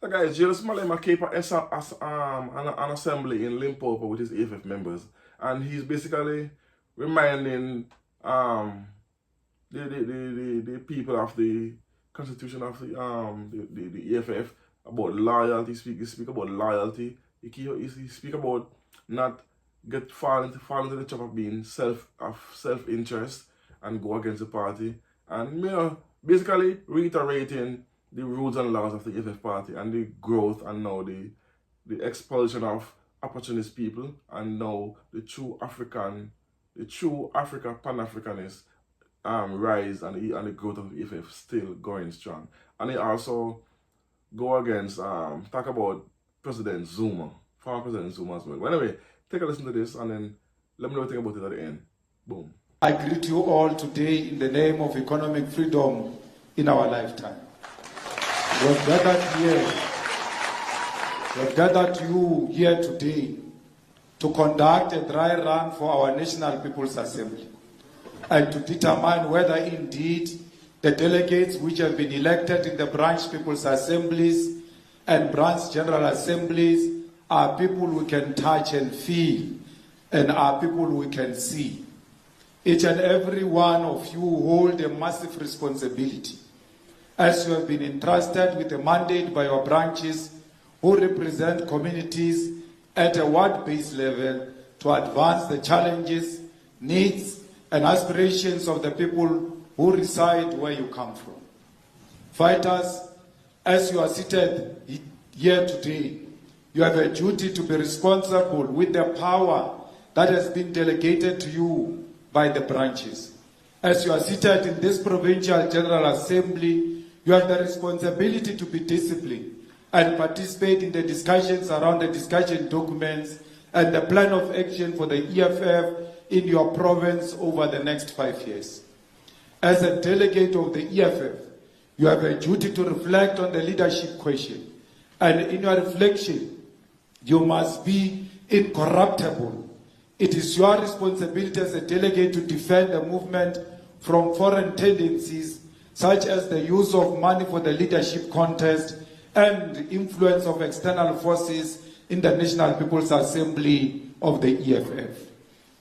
Guys, Julius Malema kept an assembly in Limpopo with his EFF members, and he's basically reminding the people of the constitution of the EFF about loyalty. He speak about loyalty. He speak about not fall into the trap of being self interest and go against the party, and basically reiterating the rules and laws of the EFF party and the growth and now the expulsion of opportunist people, and now the true Africa Pan-Africanist rise and the growth of the EFF still going strong. And he also go against talk about President Zuma, former President Zuma as well. But anyway, take a listen to this and then let me know what you think about it at the end. Boom. I greet you all today in the name of economic freedom in our lifetime. We have gathered you here today to conduct a dry run for our National People's Assembly and to determine whether indeed the delegates which have been elected in the branch People's Assemblies and branch General Assemblies are people we can touch and feel and are people we can see. Each and every one of you hold a massive responsibility as you have been entrusted with a mandate by your branches who represent communities at a ward-based level to advance the challenges, needs, and aspirations of the people who reside where you come from. Fighters, as you are seated here today, you have a duty to be responsible with the power that has been delegated to you by the branches. As you are seated in this Provincial General Assembly, you have the responsibility to be disciplined and participate in the discussions around the discussion documents and the plan of action for the EFF in your province over the next 5 years. As a delegate of the EFF, you have a duty to reflect on the leadership question. And in your reflection, you must be incorruptible. It is your responsibility as a delegate to defend the movement from foreign tendencies such as the use of money for the leadership contest and the influence of external forces in the National People's Assembly of the EFF.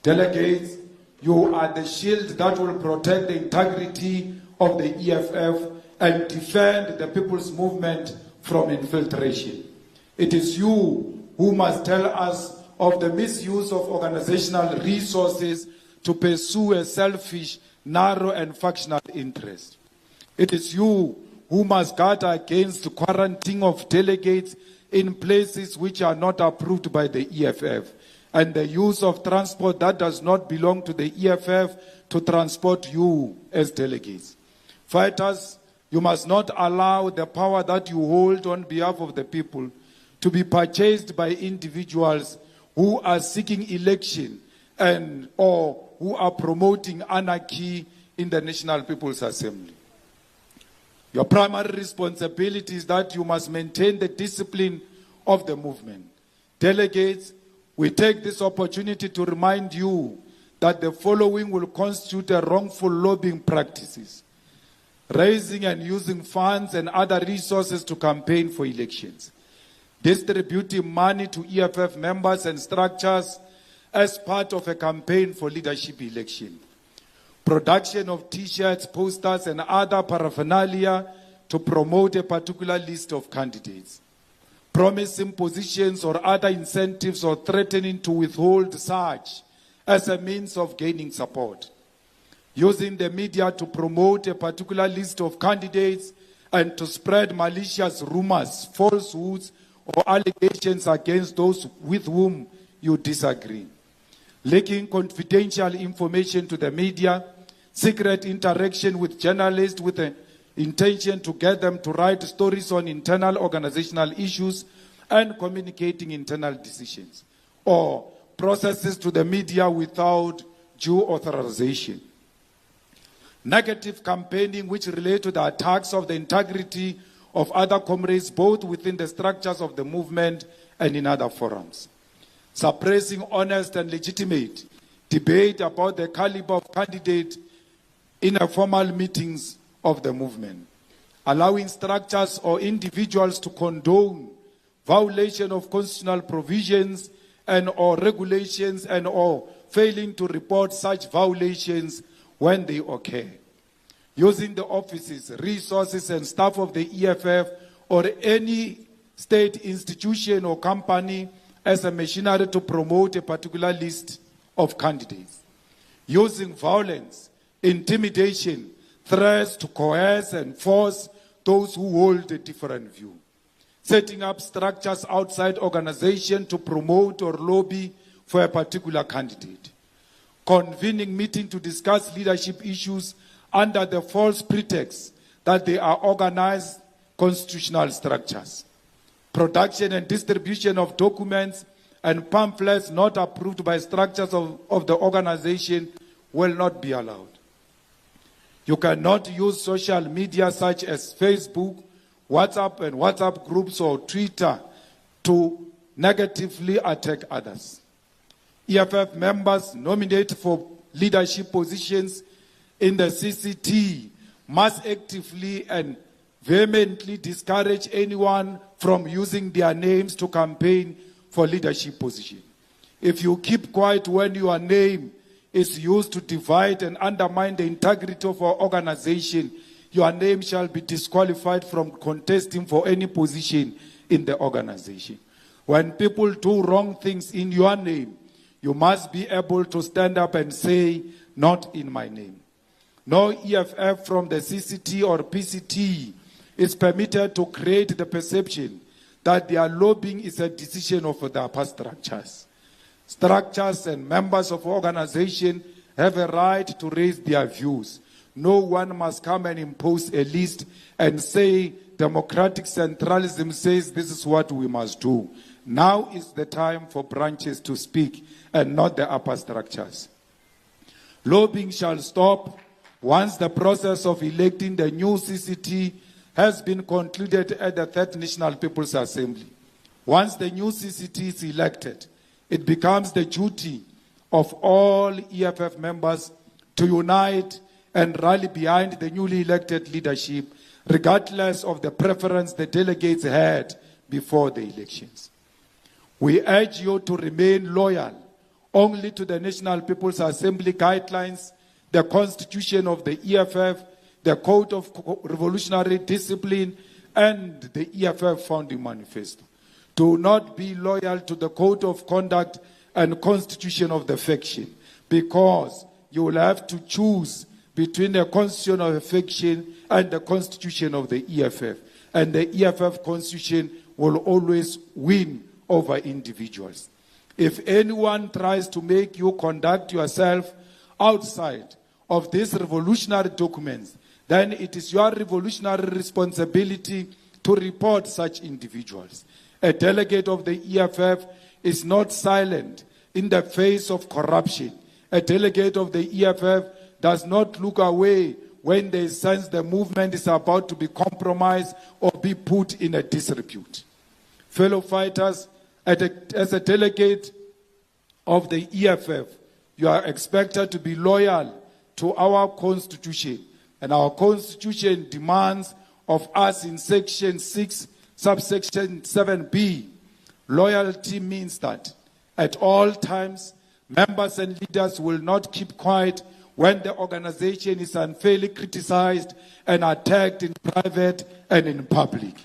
Delegates, you are the shield that will protect the integrity of the EFF and defend the people's movement from infiltration. It is you who must tell us of the misuse of organizational resources to pursue a selfish, narrow, and factional interest. It is you who must guard against the quarantine of delegates in places which are not approved by the EFF, and the use of transport that does not belong to the EFF to transport you as delegates. Fighters, you must not allow the power that you hold on behalf of the people to be purchased by individuals who are seeking election or who are promoting anarchy in the National People's Assembly. Your primary responsibility is that you must maintain the discipline of the movement. Delegates, we take this opportunity to remind you that the following will constitute a wrongful lobbying practices: raising and using funds and other resources to campaign for elections, distributing money to EFF members and structures as part of a campaign for leadership election, production of T-shirts, posters, and other paraphernalia to promote a particular list of candidates, promising positions or other incentives or threatening to withhold such as a means of gaining support, using the media to promote a particular list of candidates and to spread malicious rumors, falsehoods, or allegations against those with whom you disagree, leaking confidential information to the media, secret interaction with journalists with the intention to get them to write stories on internal organizational issues and communicating internal decisions, or processes to the media without due authorization. Negative campaigning which relate to the attacks of the integrity of other comrades both within the structures of the movement and in other forums. Suppressing honest and legitimate debate about the caliber of candidate in formal meetings of the movement. allowing structures or individuals to condone violation of constitutional provisions and or regulations and or failing to report such violations when they occur. Using the offices, resources and staff of the EFF or any state institution or company as a machinery to promote a particular list of candidates. Using violence, intimidation, threats to coerce and force those who hold a different view. Setting up structures outside organization to promote or lobby for a particular candidate. Convening meetings to discuss leadership issues under the false pretext that they are organized constitutional structures. Production and distribution of documents and pamphlets not approved by structures of the organization will not be allowed. You cannot use social media such as Facebook, WhatsApp and WhatsApp groups or Twitter to negatively attack others. EFF members nominated for leadership positions in the CCT must actively and vehemently discourage anyone from using their names to campaign for leadership position. If you keep quiet when your name is used to divide and undermine the integrity of our organization, your name shall be disqualified from contesting for any position in the organization. When people do wrong things in your name, you must be able to stand up and say, "Not in my name." No EFF from the CCT or PCT is permitted to create the perception that their lobbying is a decision of the upper structures. Structures and members of organization have a right to raise their views. No one must come and impose a list and say democratic centralism says this is what we must do. Now is the time for branches to speak and not the upper structures. Lobbying shall stop once the process of electing the new CCT has been concluded at the Third National People's Assembly. Once the new CCT is elected, it becomes the duty of all EFF members to unite and rally behind the newly elected leadership, regardless of the preference the delegates had before the elections. We urge you to remain loyal only to the National People's Assembly guidelines, the Constitution of the EFF, the Code of Revolutionary Discipline, and the EFF Founding Manifesto. Do not be loyal to the Code of Conduct and Constitution of the faction, because you will have to choose between the Constitution of the faction and the Constitution of the EFF. And the EFF Constitution will always win over individuals. If anyone tries to make you conduct yourself outside of these revolutionary documents, then it is your revolutionary responsibility to report such individuals. A delegate of the EFF is not silent in the face of corruption. A delegate of the EFF does not look away when they sense the movement is about to be compromised or be put in a disrepute. Fellow fighters, as a delegate of the EFF, you are expected to be loyal to our Constitution. And our Constitution demands of us in Section 6, subsection 7b, loyalty means that at all times, members and leaders will not keep quiet when the organization is unfairly criticized and attacked in private and in public.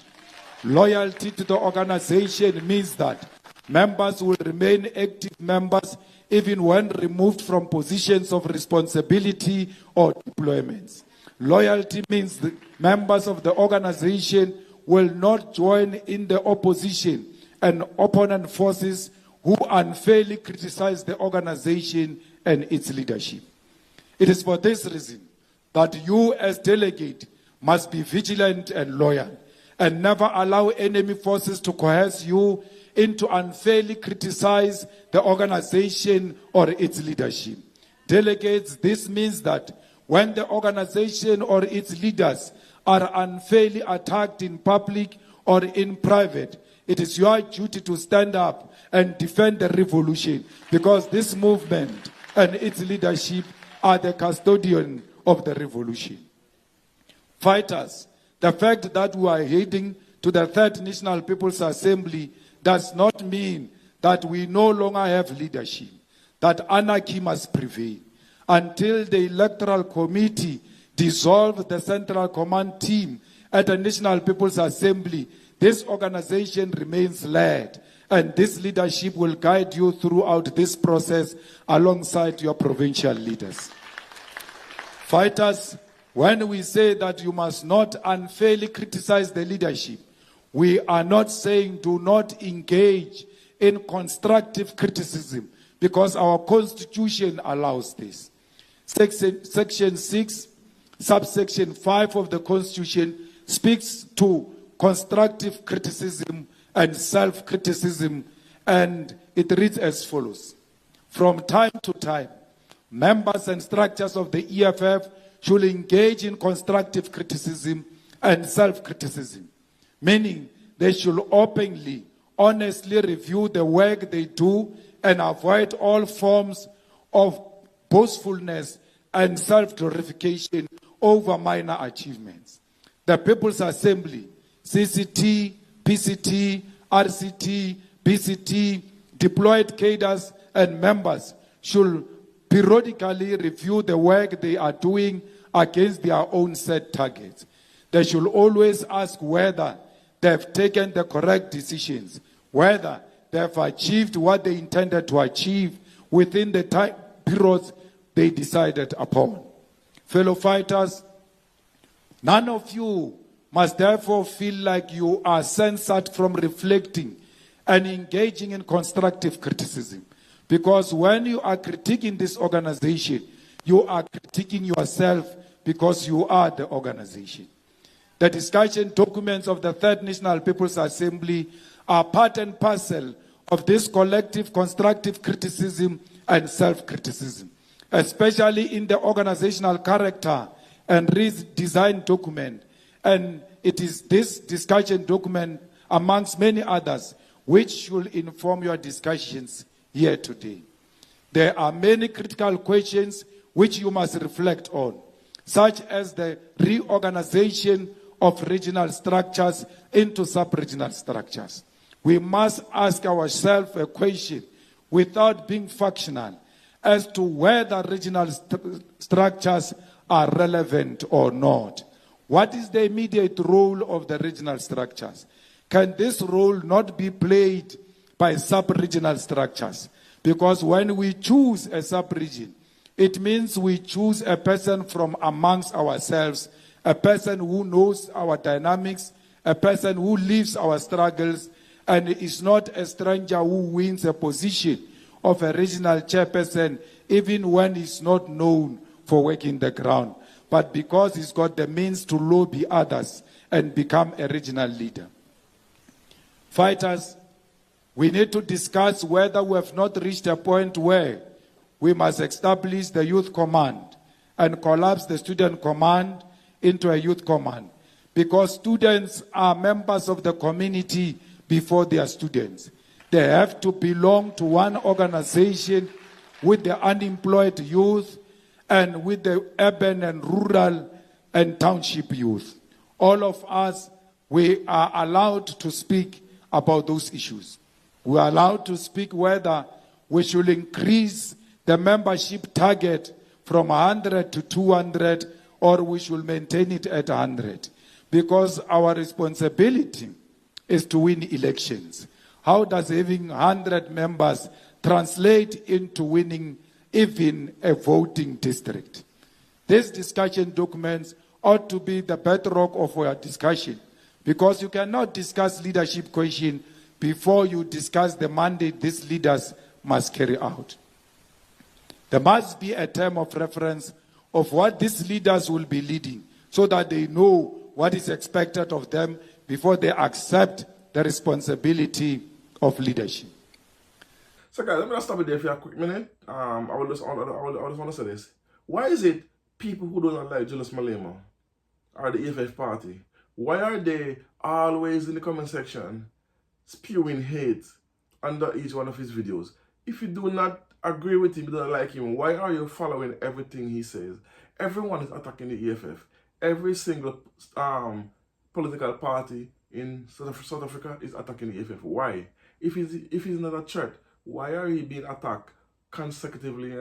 Loyalty to the organization means that members will remain active members even when removed from positions of responsibility or deployments. Loyalty means that members of the organization will not join in the opposition and opponent forces who unfairly criticize the organization and its leadership. It is for this reason that you as delegate must be vigilant and loyal and never allow enemy forces to coerce you into unfairly criticize the organization or its leadership. Delegates, this means that when the organization or its leaders are unfairly attacked in public or in private, it is your duty to stand up and defend the revolution, because this movement and its leadership are the custodian of the revolution. Fighters, The fact that we are heading to the Third National People's Assembly does not mean that we no longer have leadership, that anarchy must prevail. Until the Electoral Committee dissolve the Central Command team at the National People's Assembly, this organization remains led, and this leadership will guide you throughout this process alongside your provincial leaders. Fighters, when we say that you must not unfairly criticize the leadership, we are not saying do not engage in constructive criticism, because our Constitution allows this. Section 6, subsection 5 of the Constitution speaks to constructive criticism and self-criticism, and it reads as follows. From time to time, members and structures of the EFF should engage in constructive criticism and self-criticism, meaning they should openly, honestly review the work they do and avoid all forms of boastfulness and self-glorification over minor achievements. The People's Assembly, CCT, PCT, RCT, BCT, deployed cadres and members should periodically review the work they are doing against their own set targets. They should always ask whether they have taken the correct decisions, whether they have achieved what they intended to achieve within the time periods they decided upon. Fellow fighters, none of you must therefore feel like you are censored from reflecting and engaging in constructive criticism. Because when you are critiquing this organization, you are critiquing yourself, because you are the organization. The discussion documents of the Third National People's Assembly are part and parcel of this collective constructive criticism and self-criticism, especially in the organizational character and design document. And it is this discussion document, amongst many others, which should inform your discussions here today. There are many critical questions which you must reflect on, such as the reorganization of regional structures into sub-regional structures. We must ask ourselves a question without being factional as to whether regional structures are relevant or not. What is the immediate role of the regional structures? Can this role not be played by sub-regional structures? Because when we choose a sub-region, it means we choose a person from amongst ourselves, a person who knows our dynamics, a person who lives our struggles, and is not a stranger who wins a position of a regional chairperson, even when he's not known for working the ground, but because he's got the means to lobby others and become a regional leader. Fighters, we need to discuss whether we have not reached a point where we must establish the youth command and collapse the student command into a youth command, because students are members of the community before they are students. They have to belong to one organization with the unemployed youth and with the urban and rural and township youth. All of us, we are allowed to speak about those issues. We are allowed to speak whether we should increase the membership target from 100 to 200, or we should maintain it at 100. Because our responsibility is to win elections. How does having 100 members translate into winning even a voting district? These discussion documents ought to be the bedrock of our discussion, because you cannot discuss leadership question before you discuss the mandate these leaders must carry out. There must be a term of reference of what these leaders will be leading, so that they know what is expected of them before they accept the responsibility of leadership. So guys, let me just stop it there for a quick minute. I just want to say this. Why is it people who do not like Julius Malema or the EFF party, why are they always in the comment section spewing hate under each one of his videos? If you do not agree with him, you don't like him, why are you following everything he says? Everyone is attacking the EFF. Every single political party in South Africa is attacking the EFF. Why? If he's not a threat, why are he being attacked consecutively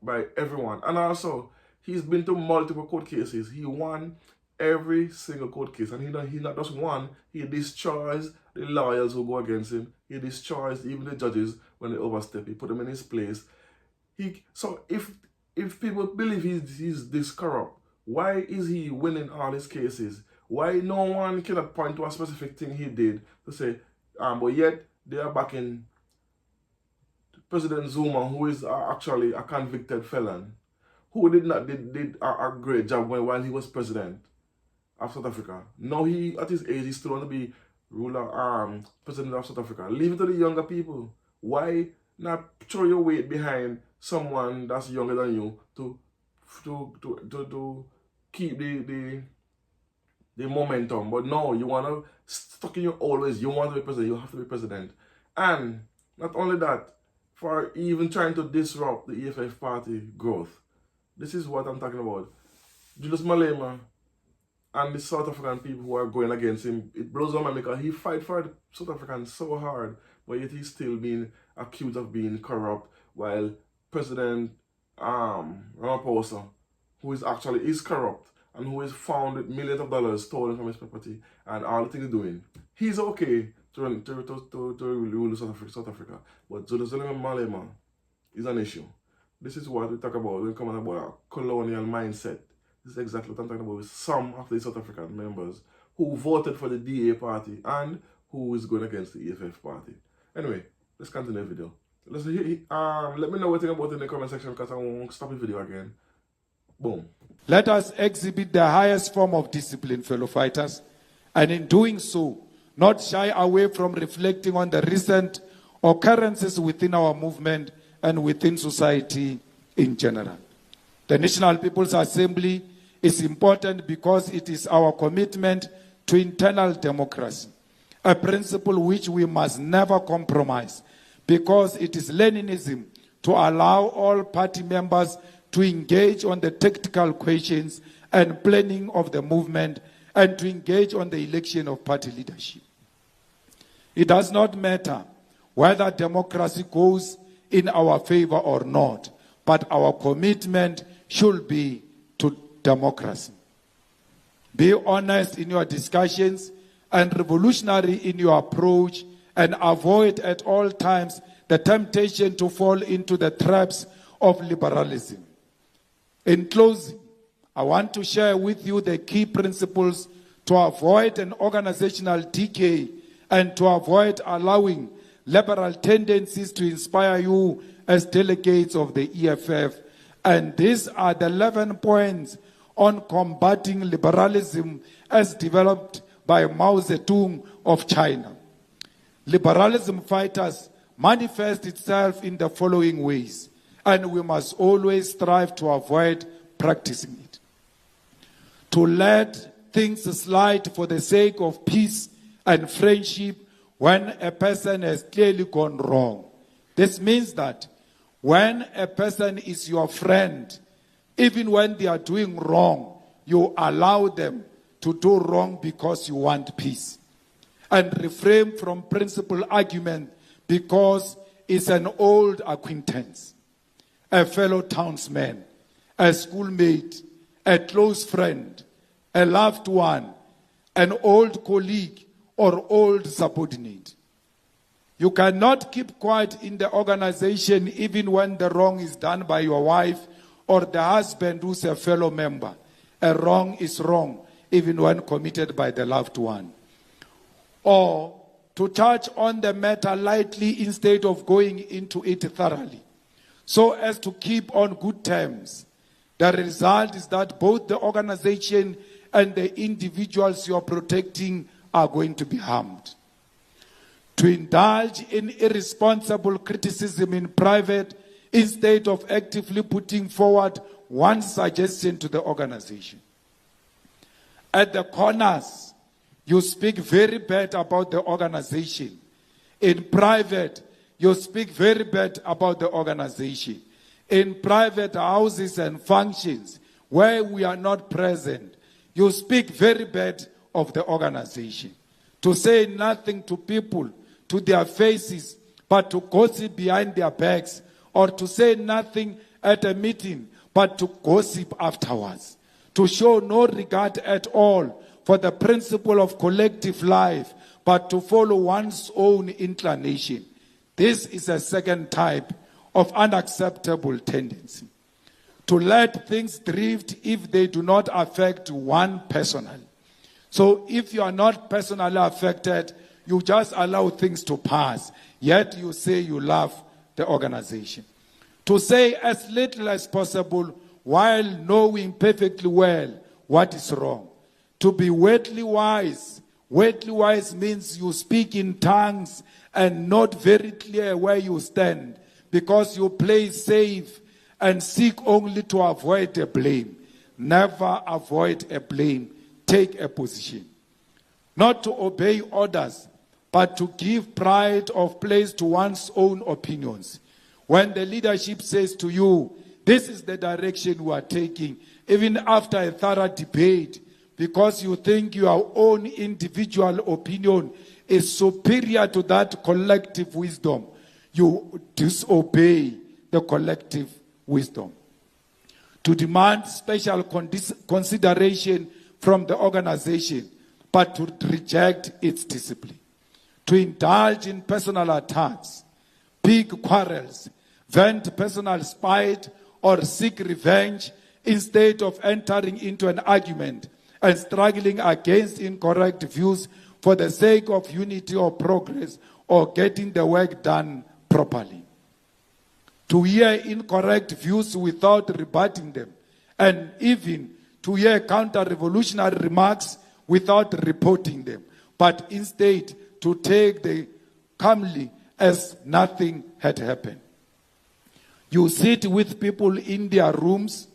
by everyone? And also, he's been to multiple court cases. He won every single court case, and he not just won, he destroys the lawyers who go against him. He destroys even the judges when they overstep. He put them in his place. So if people believe he's this corrupt, why is he winning all his cases? Why no one cannot point to a specific thing he did to say, but yet they are backing President Zuma, who is actually a convicted felon, who did a great job while he was president of South Africa. Now he, at his age, he still want to be president of South Africa. Leave it to the younger people. Why not throw your weight behind someone that's younger than you to keep the momentum? But no, you want to stuck in your always. You want to be president. You have to be president. And not only that, for even trying to disrupt the EFF party growth. This is what I'm talking about. Julius Malema and the South African people who are going against him, it blows my mind because he fight for the South Africans so hard, but yet he's still being accused of being corrupt, while President Ramaphosa, who is corrupt and who is found with millions of dollars stolen from his property and all the things he's doing, he's okay to rule South Africa. But Julius Malema is an issue. This is what we talk about when we come about a colonial mindset. This is exactly what I'm talking about with some of the South African members who voted for the DA party and who is going against the EFF party. Anyway, let's continue the video. Let me know what you think about it in the comment section because I won't stop the video again. Boom. Let us exhibit the highest form of discipline, fellow fighters, and in doing so, not shy away from reflecting on the recent occurrences within our movement and within society in general. The National People's Assembly is important because it is our commitment to internal democracy, a principle which we must never compromise, because it is Leninism to allow all party members to engage on the tactical questions and planning of the movement and to engage on the election of party leadership. It does not matter whether democracy goes in our favor or not, but our commitment should be to democracy. Be honest in your discussions and revolutionary in your approach, and avoid at all times the temptation to fall into the traps of liberalism. In closing, I want to share with you the key principles to avoid an organizational decay and to avoid allowing liberal tendencies to inspire you as delegates of the EFF. And these are the 11 points on combating liberalism as developed by Mao Zedong of China. Liberalism fighters manifest itself in the following ways, and we must always strive to avoid practicing it. To let things slide for the sake of peace and friendship when a person has clearly gone wrong. This means that when a person is your friend, even when they are doing wrong, you allow them to do wrong because you want peace. And refrain from principal argument because it's an old acquaintance, a fellow townsman, a schoolmate, a close friend, a loved one, an old colleague, or old subordinate. You cannot keep quiet in the organization even when the wrong is done by your wife or the husband who's a fellow member. A wrong is wrong even when committed by the loved one. Or to touch on the matter lightly instead of going into it thoroughly, so as to keep on good terms. The result is that both the organization and the individuals you are protecting are going to be harmed. To indulge in irresponsible criticism in private instead of actively putting forward one suggestion to the organization. At the corners, you speak very bad about the organization. In private, you speak very bad about the organization. In private houses and functions where we are not present, you speak very bad of the organization. To say nothing to people, to their faces, but to gossip behind their backs, or to say nothing at a meeting, but to gossip afterwards. To show no regard at all for the principle of collective life, but to follow one's own inclination. This is a second type of unacceptable tendency. To let things drift if they do not affect one personally. So if you are not personally affected, you just allow things to pass, yet you say you love the organization. To say as little as possible while knowing perfectly well what is wrong. To be weirdly wise. Weirdly wise means you speak in tongues and not very clear where you stand, because you play safe and seek only to avoid a blame. Never avoid a blame. Take a position. Not to obey orders, but to give pride of place to one's own opinions. When the leadership says to you, this is the direction we are taking, even after a thorough debate, because you think your own individual opinion is superior to that collective wisdom, you disobey the collective wisdom. To demand special consideration from the organization, but to reject its discipline. To indulge in personal attacks, big quarrels, vent personal spite, or seek revenge instead of entering into an argument and struggling against incorrect views for the sake of unity or progress or getting the work done properly. To hear incorrect views without rebutting them, and even to hear counter-revolutionary remarks without reporting them, but instead to take them calmly as nothing had happened. You sit with people in their rooms,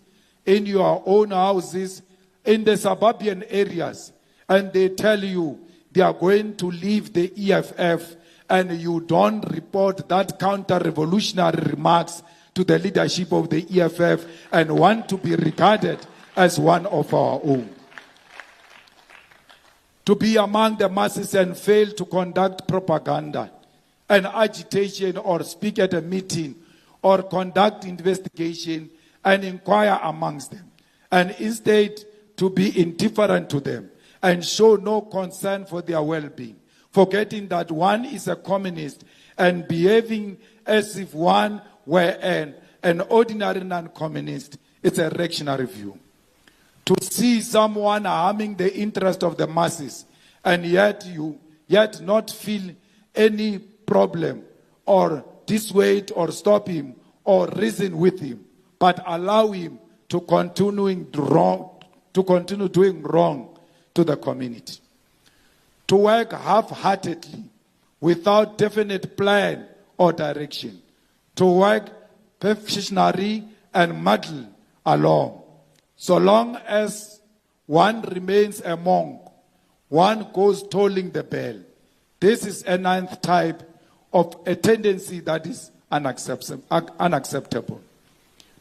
in your own houses, in the suburban areas, and they tell you they are going to leave the EFF, and you don't report that counter-revolutionary remarks to the leadership of the EFF and want to be regarded as one of our own. To be among the masses and fail to conduct propaganda and agitation or speak at a meeting or conduct investigation and inquire amongst them, and instead to be indifferent to them and show no concern for their well-being, forgetting that one is a communist and behaving as if one were an ordinary non-communist. It's a reactionary view. To see someone harming the interest of the masses and yet not feel any problem or dissuade or stop him or reason with him, but allow him to continue doing wrong to the community. To work half-heartedly without definite plan or direction. To work perfectionary and muddle along. So long as one remains a monk, one goes tolling the bell. This is a ninth type of a tendency that is unacceptable.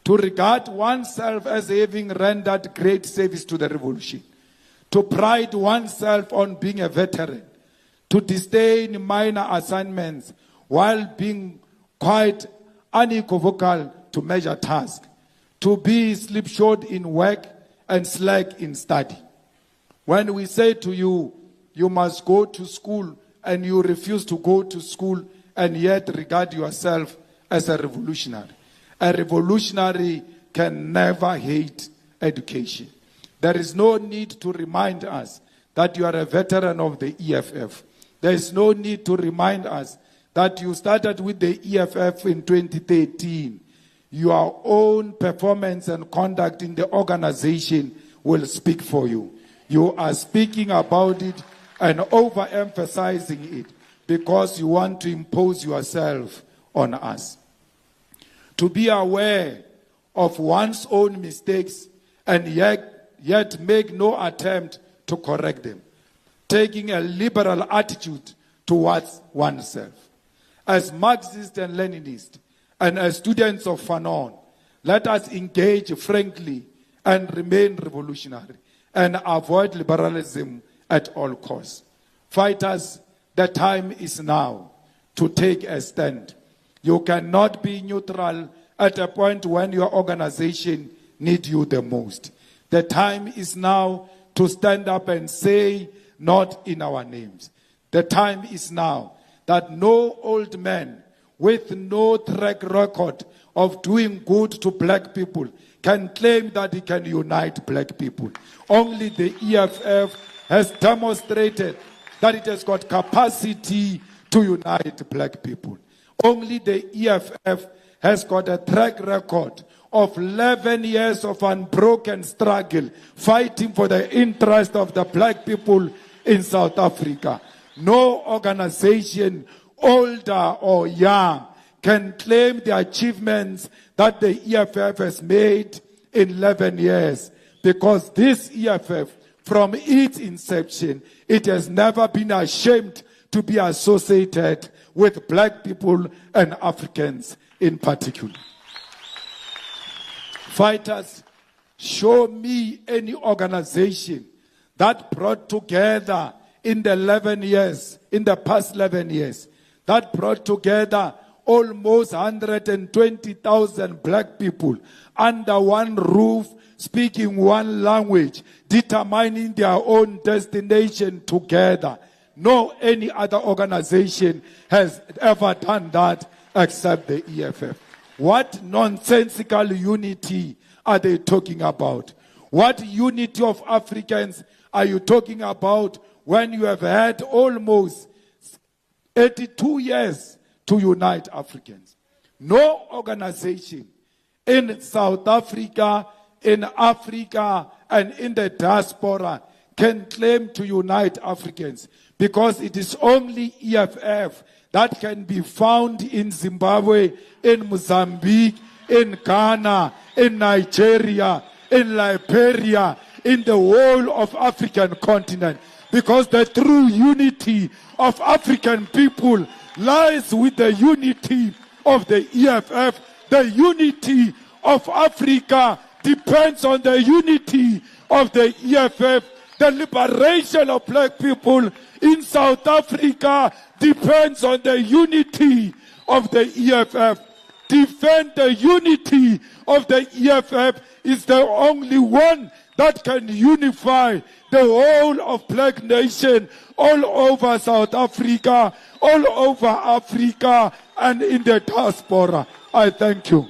To regard oneself as having rendered great service to the revolution. To pride oneself on being a veteran. To disdain minor assignments while being quite unequivocal to major tasks. To be slipshod in work and slack in study. When we say to you, you must go to school, and you refuse to go to school and yet regard yourself as a revolutionary. A revolutionary can never hate education. There is no need to remind us that you are a veteran of the EFF. There is no need to remind us that you started with the EFF in 2013. Your own performance and conduct in the organization will speak for you. You are speaking about it and overemphasizing it because you want to impose yourself on us. To be aware of one's own mistakes and yet make no attempt to correct them. Taking a liberal attitude towards oneself. As Marxists and Leninists and as students of Fanon, let us engage frankly and remain revolutionary and avoid liberalism at all costs. Fighters, the time is now to take a stand. You cannot be neutral at a point when your organization needs you the most. The time is now to stand up and say, not in our names. The time is now that no old man with no track record of doing good to black people can claim that he can unite black people. Only the EFF has demonstrated that it has got capacity to unite black people. Only the EFF has got a track record of 11 years of unbroken struggle, fighting for the interest of the black people in South Africa. No organization, older or young, can claim the achievements that the EFF has made in 11 years. Because this EFF, from its inception, it has never been ashamed to be associated with black people and Africans in particular. Fighters, show me any organization that brought together in the past 11 years, that brought together almost 120,000 black people under one roof, speaking one language, determining their own destination together. No any other organization has ever done that except the EFF. What nonsensical unity are they talking about? What unity of Africans are you talking about when you have had almost 82 years to unite Africans? No organization in South Africa, in Africa, and in the diaspora can claim to unite Africans, because it is only EFF that can be found in Zimbabwe, in Mozambique, in Ghana, in Nigeria, in Liberia, in the whole of African continent. Because the true unity of African people lies with the unity of the EFF. The unity of Africa depends on the unity of the EFF. The liberation of black people in South Africa depends on the unity of the EFF. Defend the unity of the EFF is the only one that can unify the whole of black nation all over South Africa, all over Africa, and in the diaspora. I thank you.